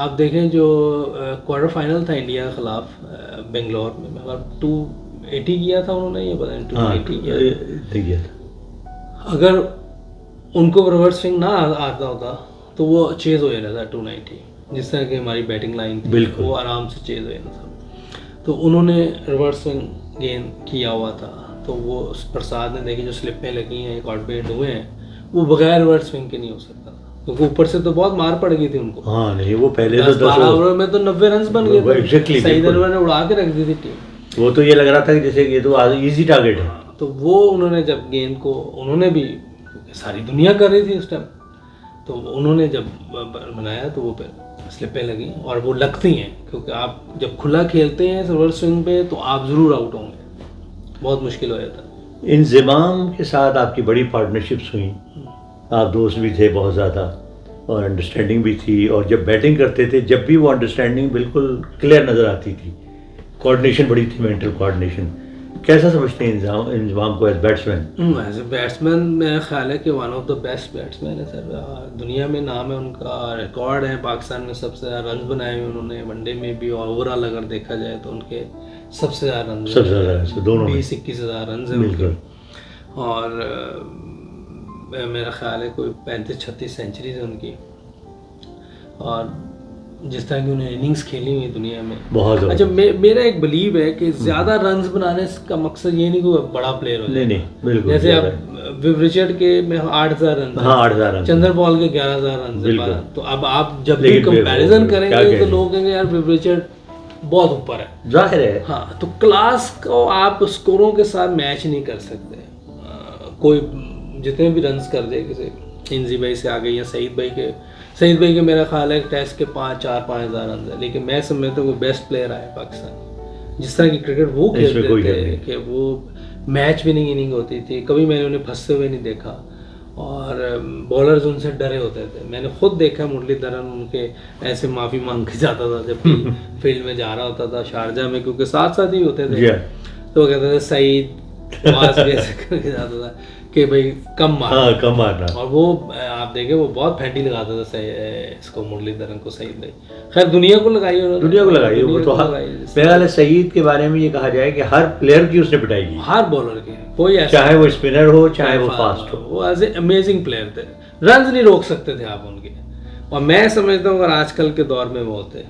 आप देखें जो क्वार्टर फाइनल था इंडिया के खिलाफ बेंगलोर में, मगर 280 किया था उन्होंने, ये पता नहीं 280 किया था। अगर उनको रिवर्स स्विंग ना आता होता तो वो चेज हो जाता था 290, जिस तरह की हमारी बैटिंग लाइन थी वो आराम से चेज हो जाता था। तो उन्होंने रिवर्स स्विंग गेंद किया हुआ था, तो वो प्रसाद ने देखी जो स्लिपें लगी हैं, एक आउट बेड हुए हैं, वो बगैर रिवर्स स्विंग के नहीं हो सकता, क्योंकि ऊपर से तो बहुत मार पड़ गई थी उनको। हाँ नहीं, वो पहले 10-12 ओवर में तो 90 रन बन गए थे। एग्जैक्टली, सईद अनवर ने उड़ा के रख दी थी टीम। वो तो ये लग रहा था कि जैसे ये तो इजी टारगेट है। तो वो उन्होंने जब गेंद को, उन्होंने भी, सारी दुनिया कर रही थी उस टाइम, तो उन्होंने जब बनाया तो वो फिर स्लिपें लगी, और वो लगती हैं, क्योंकि आप जब खुला खेलते हैं रिवर्स स्विंग पे तो आप ज़रूर आउट होंगे, बहुत मुश्किल हो जाता है। इंज़िमाम के साथ आपकी बड़ी पार्टनरशिप्स हुई, आप दोस्त भी थे बहुत ज़्यादा और अंडरस्टैंडिंग भी थी, और जब बैटिंग करते थे जब भी वो अंडरस्टैंडिंग बिल्कुल क्लियर नज़र आती थी, कोऑर्डिनेशन बड़ी थी, मेंटल कोऑर्डिनेशन। कैसा समझते हैं इंज़िमाम को as batsman? As a batsman मेरा ख्याल है कि one of the best batsman है सर, दुनिया में नाम है उनका, रिकॉर्ड है पाकिस्तान में सबसे ज़्यादा रन बनाए हुए उन्होंने वनडे में भी, और ओवरऑल अगर देखा जाए तो उनके सबसे ज़्यादा रन, सबसे ज़्यादा दोनों 20-21 हज़ार रन है उनके, और मेरा ख्याल है कोई 35-36 सेंचुरीज है उनकी, और जिस तरह की उन्हें इनिंग्स खेली हुई दुनिया में बहुत। अच्छा, मेरा एक बिलीव है कि ज़्यादा रन्स बनाने का मकसद ये नहीं कि बड़ा प्लेयर हो जाए, नहीं बिल्कुल, जैसे अब विव रिचर्ड के में 8,000 रन, हाँ 8,000 रन, चंद्र पॉल के 11,000 रन, तो अब आप जब भी कंपैरिजन करेंगे तो लोग कहेंगे यार विव रिचर्ड बहुत ऊपर है, जाहिर है। हाँ, तो क्लास को आप स्कोरों के साथ मैच नहीं कर सकते। कोई जितने भी रन्स कर दे, किसी इंजी भाई से आगे या सईद भाई के मेरा ख्याल है टेस्ट के 5,000 रन है, लेकिन मैं समझता हूँ वो बेस्ट प्लेयर आए पाकिस्तान, जिस तरह की क्रिकेट वो खेलते थे कि वो मैच विनिंग इनिंग होती थी, कभी मैंने उन्हें फंसते हुए नहीं देखा, और बॉलर्स उनसे डरे होते थे। मैंने खुद देखा मुरलीधरन उनके ऐसे माफ़ी मांग के जाता था जब फील्ड में जा रहा होता था शारजा में, क्योंकि साथ साथ ही होते थे, तो कहते थे सईद आवाज़ भी ऐसे करके जाता था कि भाई कम मारना, और वो आप देखें वो बहुत फैंटी लगाता था इसको मुरलीधरन को, सईद भाई। खैर दुनिया को लगाई वो तो मेरा सईद के बारे में ये कहा जाए कि हर प्लेयर की उसने पिटाई की, हर बॉलर की, कोई ऐसा, चाहे वो स्पिनर हो चाहे वो फास्ट हो, वो एज ए अमेजिंग प्लेयर थे, रन नहीं रोक सकते थे आप उनके। और मैं समझता हूँ अगर आजकल के दौर में वो होते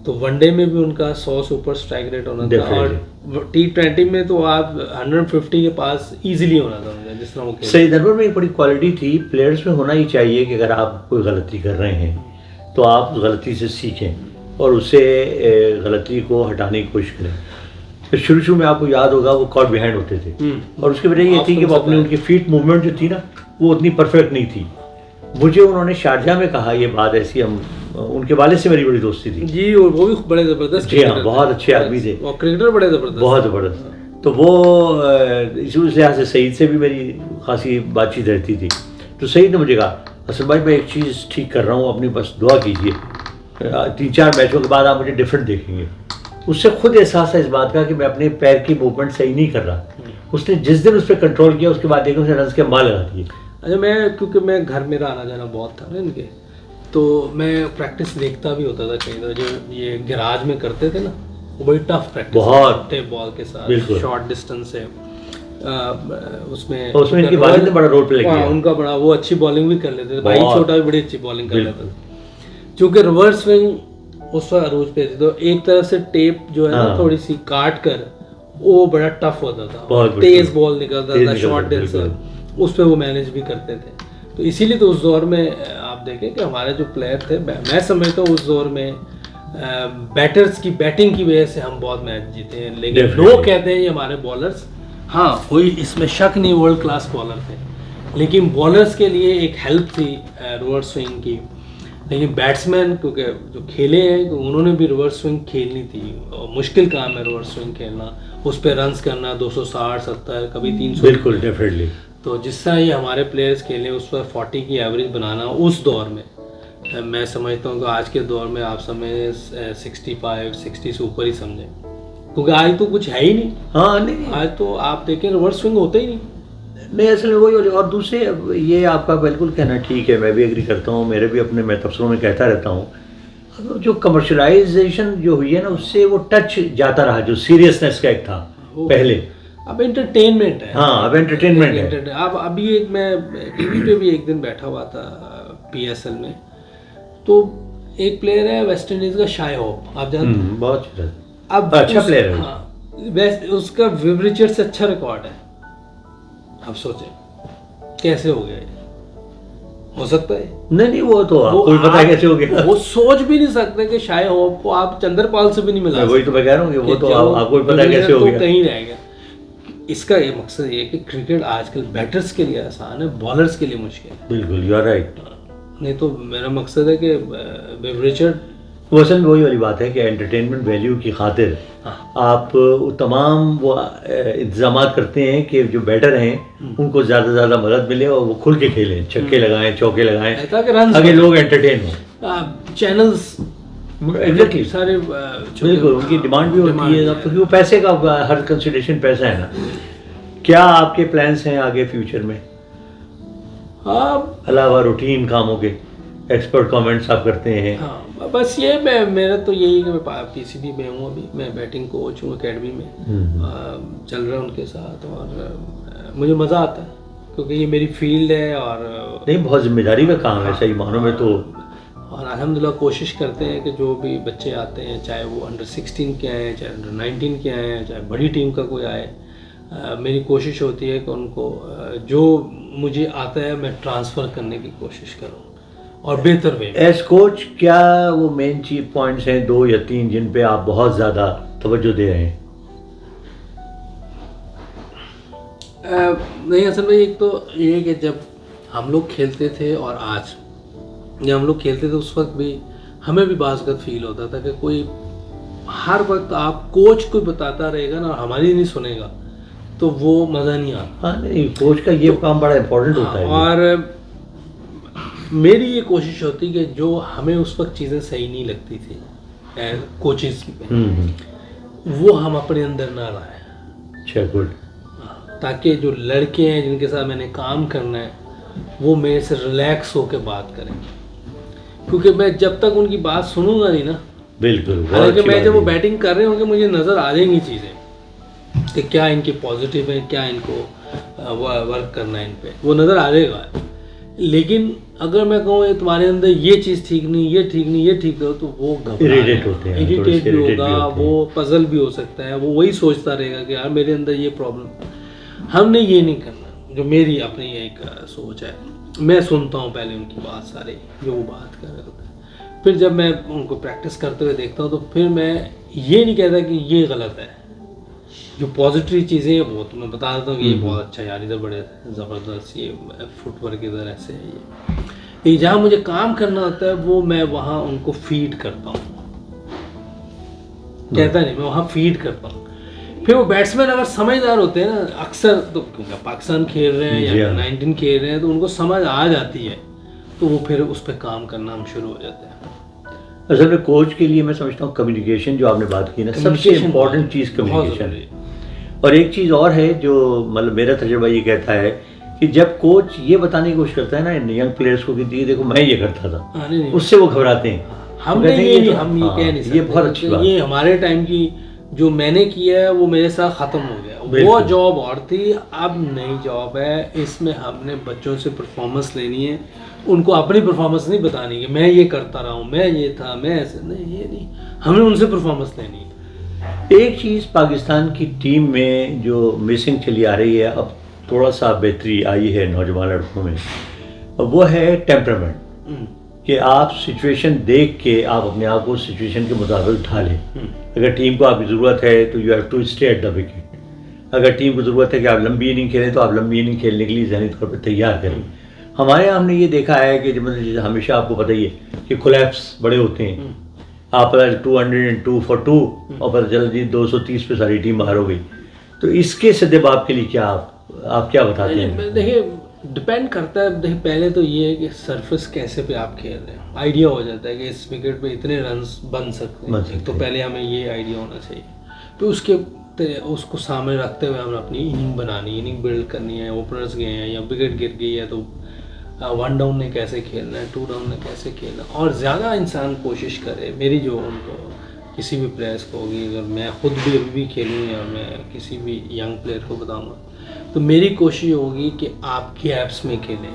तो वनडे में भी उनका 100 से ऊपर स्ट्राइक रेट होना था, और T20 में तो आप 150 के पास इजीली होना था उनका, जिस तरह वो खेलते। सईद अनवर में एक बड़ी क्वालिटी थी, प्लेयर्स में होना ही चाहिए कि अगर आप कोई गलती कर रहे हैं तो आप गलती से सीखें और उससे गलती को हटाने की कोशिश करें। तो शुरू में आपको याद होगा वो कॉट बिहाइंड होते थे, और उसकी वजह ये थी कि वो अपनी उनकी फीट मूवमेंट जो थी ना वो उतनी परफेक्ट नहीं थी। मुझे उन्होंने शारजा में कहा ये बात ऐसी, हम उनके वाले से मेरी बड़ी दोस्ती थी जी, और वो भी बड़े ज़बरदस्त, जी हाँ, बहुत अच्छे आदमी थे और क्रिकेटर बड़े ज़बरदस्त, बहुत ज़बरदस्त। तो वो इस लिहाज से सईद से भी मेरी खासी बातचीत रहती थी। तो सईद ने मुझे कहा असल भाई मैं एक चीज़ ठीक कर रहा हूँ, अपनी बस दुआ कीजिए, 3-4 मैचों के बाद आप मुझे डिफरेंट देखेंगे। उससे खुद एहसास है इस बात का कि मैं अपने पैर की मूवमेंट सही नहीं कर रहा। उसने जिस दिन उस पर कंट्रोल किया उसके बाद देखो उसने रन के माल लगा दिए। अच्छा, क्योंकि मैं घर मेरा आना जाना बहुत था ना इनके, तो मैं प्रैक्टिस देखता भी होता था कहीं, तो जो ये गैराज में करते थे ना वो बड़ी टफ प्रैक्टिस, बहुत टेप बॉल के साथ शॉर्ट डिस्टेंस से, उसमें इनकी वालिद ने बड़ा रोल प्ले किया, उनका बड़ा, वो अच्छी बॉलिंग भी कर लेते थे, भाई छोटा भी बड़ी अच्छी बॉलिंग कर लेता था। चूँकि रिवर्स स्विंग उस वक्त अरूज पे थी, तो एक तरफ से टेप जो है ना थोड़ी सी काट कर वो बड़ा टफ होता था, तेज बॉल निकलता था शॉर्ट डिस्टेंस, उस पर वो मैनेज भी करते थे। तो इसीलिए तो उस दौर में आप देखें कि हमारे जो प्लेयर थे, मैं समझता हूँ उस दौर में बैटर्स की बैटिंग की वजह से हम बहुत मैच जीते हैं। लेकिन लोग कहते हैं ये हमारे बॉलर्स, हाँ कोई इसमें शक नहीं, वर्ल्ड क्लास बॉलर थे, लेकिन बॉलर्स के लिए एक हेल्प थी रिवर्स स्विंग की। लेकिन बैट्समैन क्योंकि जो खेले हैं तो उन्होंने भी रिवर्स स्विंग खेलनी थी, और मुश्किल काम है रिवर्स स्विंग खेलना, उस पर रन्स करना 260-70 कभी 300, बिल्कुल डेफिनेटली। तो जिस तरह ये हमारे प्लेयर्स खेले उस पर 40 की एवरेज बनाना उस दौर में, मैं समझता हूँ कि आज के दौर में आप समझें 65-60 से ऊपर ही समझें, क्योंकि आज तो कुछ है ही नहीं। हाँ नहीं, आज तो आप देखें रिवर्स स्विंग होता ही नहीं असल में वही। और दूसरे ये आपका बिल्कुल कहना ठीक है, मैं भी एग्री करता हूँ, मेरे भी अपने मैं तबसरों में कहता रहता हूँ जो कमर्शलाइजेशन जो हुई है ना, उससे वो टच जाता रहा, जो सीरियसनेस का एक था पहले। अब एंटरटेनमेंट है। हाँ, अब एंटरटेनमेंट है। अब अभी एक मैं टीवी पे भी एक दिन बैठा हुआ था PSL में, तो एक प्लेयर है वेस्ट इंडीज का शाय होप, आप जानते हैं? बहुत अब अच्छा प्लेयर है। हाँ, उसका विव रिचर्ड से अच्छा रिकॉर्ड है। अब सोचे कैसे हो गया ये, हो सकता है? नहीं, वो तो आपको पता है कैसे हो गया। वो सोच भी नहीं सकते कि शाय होप को आप चंद्रपाल से भी नहीं मिला। वही तो मैं कह रहा हूँ कि वो तो आपको भी पता है कैसे हो गया। कहीं रह गया। इसका ये मकसद ये है कि क्रिकेट आजकल बैटर्स के लिए आसान है, बॉलर्स के लिए मुश्किल है। बिल्कुल, यू आर राइट। नहीं तो मेरा मकसद है कि विव रिचर्ड, वो असल में वही वाली बात है कि एंटरटेनमेंट वैल्यू की खातिर आप तमाम वो इंतजाम करते हैं कि जो बैटर हैं उनको ज़्यादा से ज़्यादा मदद मिले और वो खुल के खेलें, छक्के लगाएं, चौके लगाएं, ताकि लोग एंटरटेन हों। चैनल्स एग्जैक्टली सारे बिल्कुल, उनकी डिमांड भी होती है अब, क्योंकि वो पैसे का हर कंसिडरेशन पैसा है ना। क्या आपके प्लान्स हैं आगे फ्यूचर में, अलावा रूटीन कामों के? एक्सपर्ट कमेंट्स आप करते हैं? हाँ, बस ये मेरा तो यही कि मैं PCB में हूँ अभी, मैं बैटिंग कोच हूँ एकेडमी में, चल रहा हूँ उनके साथ, और मुझे मज़ा आता है क्योंकि ये मेरी फील्ड है। और नहीं, बहुत जिम्मेदारी का काम है सही मानों में तो। और अल्हम्दुलिल्लाह कोशिश करते हैं कि जो भी बच्चे आते हैं, चाहे वो अंडर 16 के आए, चाहे अंडर 19 के आए, चाहे बड़ी टीम का कोई आए, मेरी कोशिश होती है कि उनको जो मुझे आता है मैं ट्रांसफ़र करने की कोशिश करूँ और बेहतर वे। एज कोच क्या वो मेन चीज पॉइंट्स हैं 2 या 3 जिन पे आप बहुत ज़्यादा तवज्जो दे रहे हैं? नहीं, असल में एक तो ये कि जब हम लोग खेलते थे और आज जब हम लोग खेलते थे उस वक्त भी हमें भी बाज़ फील होता था कि कोई हर वक्त आप कोच कोई बताता रहेगा ना, हमारी नहीं सुनेगा तो वो मज़ा नहीं आता। हाँ, नहीं, कोच का ये काम बड़ा इम्पोर्टेंट होता है। और मेरी ये कोशिश होती कि जो हमें उस वक्त चीज़ें सही नहीं लगती थी कोचेस में, वो हम अपने अंदर ना लाएं। अच्छा, गुड। ताकि जो लड़के हैं जिनके साथ मैंने काम करना है वो मेरे से रिलैक्स होकर बात करें, क्योंकि मैं जब तक उनकी बात सुनूंगा नहीं ना, बिल्कुल, हालांकि मैं जब वो बैटिंग कर रहे होंगे मुझे नज़र आ जाएंगी चीज़ें कि क्या इनके पॉजिटिव है, क्या इनको वर्क करना है इन पे, वो नज़र आ जाएगा। लेकिन अगर मैं कहूँ तुम्हारे अंदर ये चीज़ ठीक नहीं, ये ठीक नहीं, ये ठीक हो, तो वो इरिटेट होते हैं, इरिटेट भी होगा, वो पजल भी हो सकता है, वो वही सोचता रहेगा कि यार मेरे अंदर ये प्रॉब्लम। हमने ये नहीं करना, जो मेरी अपनी एक सोच है। मैं सुनता हूँ पहले उनकी बात सारी जो वो बात कर रहे होते हैं, फिर जब मैं उनको प्रैक्टिस करते हुए देखता हूँ तो फिर मैं ये नहीं कहता कि ये गलत है। जो पॉजिटिव चीज़ें हैं वो तो मैं बता देता हूँ कि ये बहुत अच्छा यार, इधर बड़े ज़बरदस्त ये फुटवर्क इधर ऐसे है। ये जहाँ मुझे काम करना होता है वो मैं वहाँ उनको फीड करता हूँ, कहता नहीं, मैं वहाँ फीड करता हूँ। फिर वो बैट्समैन अगर समझदार होते हैं ना, अक्सर तो क्योंकि पाकिस्तान खेल रहे हैं या 19 खेल रहे हैं तो उनको समझ आ जाती है, तो वो फिर उस पर काम करना हम शुरू हो जाते हैं। असल में कोच के लिए मैं समझता हूँ कम्युनिकेशन जो आपने बात की ना, सबसे इम्पोर्टेंट चीज़ कम्युनिकेशन है। और एक चीज़ और है जो मतलब मेरा तजुर्बा ये कहता है कि जब कोच ये बताने की कोशिश करता है ना यंग प्लेयर्स को कि देखो मैं ये करता था, उससे वो घबराते हैं। हम ये कह नहीं सकते, ये बहुत अच्छी बात, ये हमारे टाइम की जो मैंने किया है वो मेरे साथ ख़त्म हो गया। वो जॉब और थी, अब नई जॉब है, इसमें हमने बच्चों से परफॉर्मेंस लेनी है, उनको अपनी परफॉर्मेंस नहीं बतानी कि मैं ये करता रहा हूँ, मैं ये था, मैं ऐसे नहीं, ये नहीं, हमने उनसे परफॉर्मेंस लेनी है। एक चीज़ पाकिस्तान की टीम में जो मिसिंग चली आ रही है, अब थोड़ा सा बेहतरी आई है नौजवान लड़कों में, वो है टेम्परामेंट, कि आप सिचुएशन देख के आप अपने आप को सिचुएशन के मुताबिक ढा लें। अगर टीम को आपकी ज़रूरत है तो you have to stay at the wicket. अगर टीम को ज़रूरत है कि आप लंबी इनिंग खेलें तो आप लंबी इनिंग खेलने के लिए ज़हनी तौर पर तैयार करें। हमारे यहाँ हमने ये देखा है कि मतलब हमेशा आपको पता ही है कि कोलैप्स बड़े होते हैं, आप पता 202 for 2 और पता चला जी 230 पे सारी टीम बाहर हो गई। तो इसके सद्देबाब के लिए क्या आप क्या बताते हैं? देखिए, डिपेंड करता है। देखिए, पहले तो ये है कि सरफेस कैसे पे आप खेल रहे हैं, आइडिया हो जाता है कि इस विकेट पे इतने रन्स बन सकते हैं, तो पहले हमें ये आइडिया होना चाहिए। तो उसको सामने रखते हुए हमें अपनी इनिंग बनानी, इनिंग बिल्ड करनी है। ओपनर्स गए हैं या विकेट गिर गई है तो 1 डाउन ने कैसे खेलना है, 2 डाउन ने कैसे खेलना है, और ज़्यादा इंसान कोशिश करे। मेरी जो उनको किसी भी प्लेयर्स को होगी, अगर मैं खुद भी अभी भी खेलूँ या मैं किसी भी यंग प्लेयर को बताऊँगा, तो मेरी कोशिश होगी कि आप गैप्स में खेलें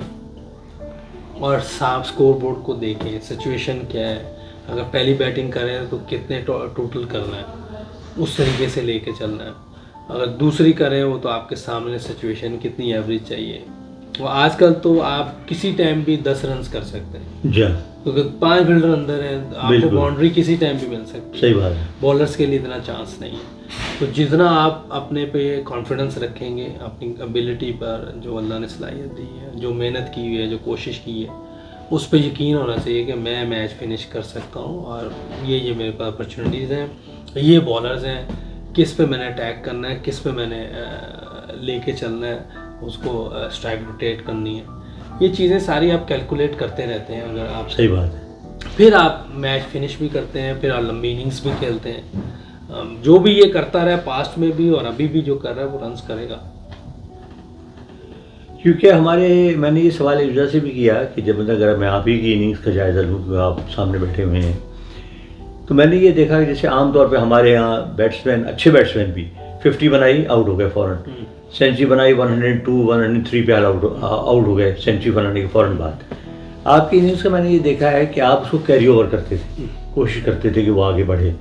और साफ स्कोर बोर्ड को देखें, सिचुएशन क्या है, अगर पहली बैटिंग कर रहे हैं तो कितने टोटल करना है, उस तरीके से लेके चलना है। अगर दूसरी कर रहे हो तो आपके सामने सिचुएशन कितनी एवरेज चाहिए। और आजकल तो आप किसी टाइम भी 10 रन कर सकते हैं, क्योंकि 5 फील्डर अंदर है, आपको बाउंड्री किसी टाइम भी मिल सकती है। सही बात है। बॉलर्स के लिए इतना चांस नहीं है। तो जितना आप अपने पे कॉन्फिडेंस रखेंगे, अपनी एबिलिटी पर, जो अल्लाह ने सलाहियत दी है, जो मेहनत की हुई है, जो कोशिश की है, उस पर यकीन होना चाहिए कि मैं मैच फिनिश कर सकता हूँ, और ये मेरे पास अपॉर्चुनिटीज़ हैं, ये बॉलर्स हैं, किस पे मैंने अटैक करना है, किस पे मैंने लेके चलना है, उसको स्ट्राइक रोटेट करनी है। ये चीज़ें सारी आप कैलकुलेट करते रहते हैं। अगर आप, सही बात है, फिर आप मैच फिनिश भी करते हैं, फिर आप लंबी इनिंग्स भी खेलते हैं। जो भी ये करता रहा पास्ट में भी और अभी भी जो कर रहा है वो रन्स करेगा। क्योंकि मैंने ये सवाल इस वजह से भी किया कि जब अगर मैं आप ही की इनिंग्स का जायज़ा लूँ, तो आप सामने बैठे हुए हैं, तो मैंने ये देखा कि जैसे आमतौर पे हमारे यहाँ बैट्समैन, अच्छे बैट्समैन भी 50 बनाई आउट हो गए फ़ौरन, सेंचुरी बनाई 102 103 पे आउट हो गए सेंचुरी बनाने के फ़ौरन बाद। आपकी इनिंग्स का मैंने ये देखा है कि आप उसको कैरी ओवर करते थे, कोशिश करते थे कि वो आगे बढ़े।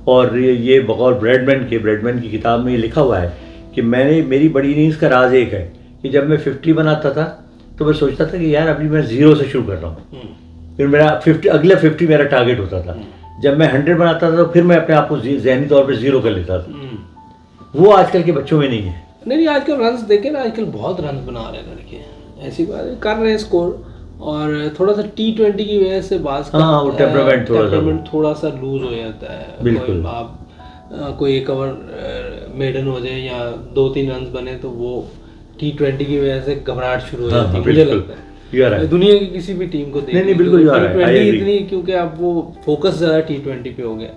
और ये बकौल ब्रैडमैन की किताब में ये लिखा हुआ है कि मेरी बड़ी इनिंग्स का राज एक है कि जब मैं 50 बनाता था तो मैं सोचता था कि यार अभी मैं 0 से शुरू कर रहा हूँ, फिर मेरा अगला 50 मेरा टारगेट होता था। जब मैं 100 बनाता था तो फिर मैं अपने आप को ज़हनी तौर पे 0 कर लेता था। वो आजकल के बच्चों में नहीं है। नहीं, आजकल रन्स देखे ना, आजकल बहुत रन बना रहे हैं लड़के, ऐसी बात है, कर रहे हैं स्कोर। और थोड़ा सा T20 की वजह से बात, हाँ, वो टेम्परामेंट थोड़ा सा लूज हो जाता है। बिल्कुल। आप कोई एक ओवर मेडन हो जाए या 2-3 रन बने तो वो T20 की वजह से घबराहट शुरू हो जाती है, मुझे लगता है। दुनिया की किसी भी टीम को देखिए, बिल्कुल T20 इतनी, क्योंकि अब वो फोकस ज़्यादा T20 पे हो गया।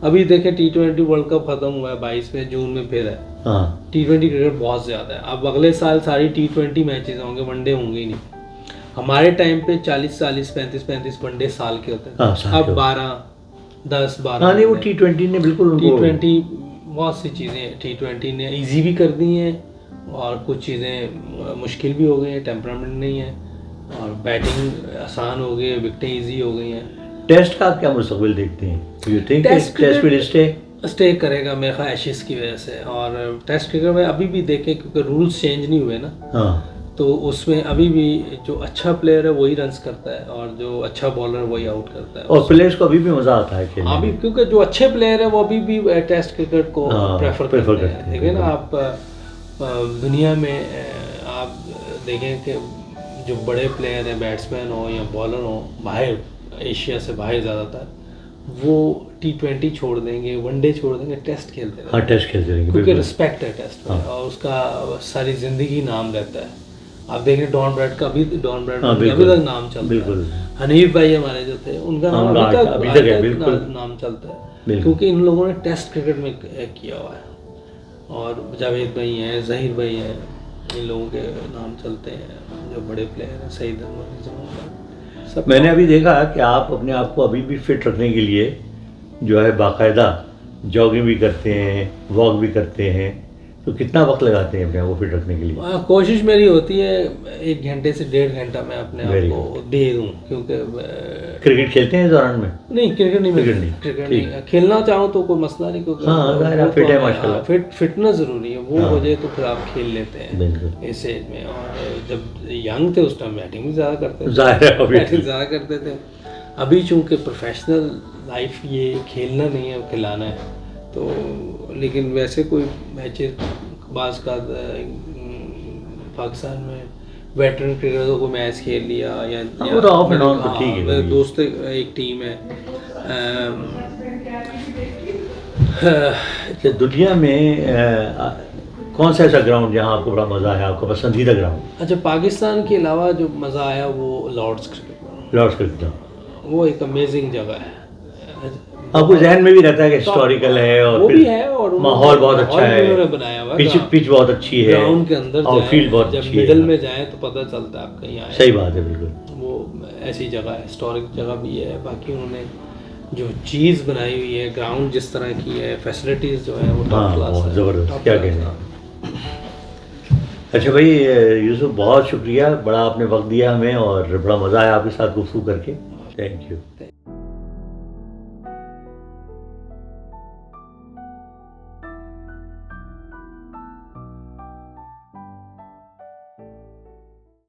अभी देखें T20 वर्ल्ड कप खत्म हुआ है 22 में, जून में फिर है। T20 क्रिकेट बहुत ज़्यादा है। अब अगले साल सारी T20 मैचेस होंगे, वनडे होंगे ही नहीं। हमारे टाइम पे 40-40, 35-35 वनडे साल के होते हैं। अब 10-12। नहीं, वो T20 ने बिल्कुल T20 बहुत सी चीज़ें T20 ने ईजी भी कर दी हैं, और कुछ चीज़ें मुश्किल भी हो गई हैं, टेम्परामेंट नहीं है, और बैटिंग आसान हो गई है, विकेटें ईजी हो गई हैं। टेस्ट का आप क्या मुस्तकबिल देखते हैं? You think test will stay करेगा मेरे ख्याल एशेस की वजह से। और टेस्ट क्रिकेट में अभी भी देखें, क्योंकि रूल्स चेंज नहीं हुए ना, तो उसमें अभी भी जो अच्छा प्लेयर है वही रन्स करता है, और जो अच्छा बॉलर है वही आउट करता है। और प्लेयर्स को अभी भी मज़ा आता है खेलने में। अभी क्योंकि जो अच्छे प्लेयर है वो अभी भी टेस्ट क्रिकेट को प्रेफर करते हैं। देखिए ना, आप दुनिया में आप देखें कि जो बड़े प्लेयर हैं, बैट्समैन हो या बॉलर हो, बाहर एशिया से बाहर ज़्यादातर, वो T20 छोड़ देंगे, वनडे छोड़ देंगे, टेस्ट खेलते रहेंगे। टेस्ट खेलते रहेंगे, क्योंकि रिस्पेक्ट है टेस्ट में, और उसका सारी ज़िंदगी नाम रहता है। आप देखें डॉन ब्रैड का अभी तक नाम चलता है। हनीफ भाई हमारे जो थे, उनका नाम अभी तक नाम चलता है, क्योंकि इन लोगों ने टेस्ट क्रिकेट में किया हुआ है। और जावेद भाई हैं, ज़हीर भाई हैं, इन लोगों के नाम चलते हैं, जो बड़े प्लेयर हैं, सईद अहमद। मैंने अभी देखा कि आप अपने आप को अभी भी फिट रखने के लिए जो है बाकायदा जॉगिंग भी करते हैं, वॉक भी करते हैं, तो कितना वक्त लगाते हैं अपने आप को फिट रखने के लिए? कोशिश मेरी होती है 1 घंटे से 1.5 घंटा मैं अपने आप को दे दूं, क्योंकि क्रिकेट खेलते हैं इस दौरान में? नहीं, क्रिकेट नहीं खेलना चाहूँ तो कोई मसला नहीं, क्योंकि फिट है माशाल्लाह। फिटनेस ज़रूरी है, वो हो जाए तो फिर आप खेल लेते हैं इस एज में। और जब यंग थे उस टाइम बैटिंग भी ज़्यादा करते थे। अभी चूँकि प्रोफेशनल लाइफ ये खेलना नहीं है, खिलाना है, तो लेकिन वैसे कोई मैचेस बाज़ का पाकिस्तान में वेटरन क्रिकेटर को मैच खेल लिया, या वो तो ऑफ एंड ऑन, ठीक है। मेरे दोस्त एक टीम है। दुनिया में कौन सा ऐसा ग्राउंड जहाँ आपको बड़ा मज़ा आया, आपका पसंदीदा ग्राउंड? अच्छा, पाकिस्तान के अलावा जो मज़ा आया वो Lord's cricket ground. Lord's cricket, वो एक अमेजिंग जगह है। आपको जहन में भी रहता है कि हिस्टोरिकल है और वो फिर भी है और माहौल बहुत अच्छा है, उन्होंने बनाया हुआ पिच पिच बहुत अच्छी है, ग्राउंड के अंदर और जाएं, फील्ड बहुत जब अच्छी है। मिडिल में जाएं तो पता चलता है आप कहीं आए। सही बात है, बिल्कुल। वो ऐसी जगह है, हिस्टोरिक जगह भी है। बाकी उन्होंने जो चीज़ बनाई हुई है, ग्राउंड जिस तरह की है, फैसिलिटीज़ जो है वो टॉप हाँ, क्लास बहुत है, ज़बरदस्त, top क्या class कहना है। अच्छा भाई, यूसुफ बहुत शुक्रिया, बड़ा आपने वक्त दिया हमें और बड़ा मज़ा आया आपके साथ गुफ्तगू करके। Thank you.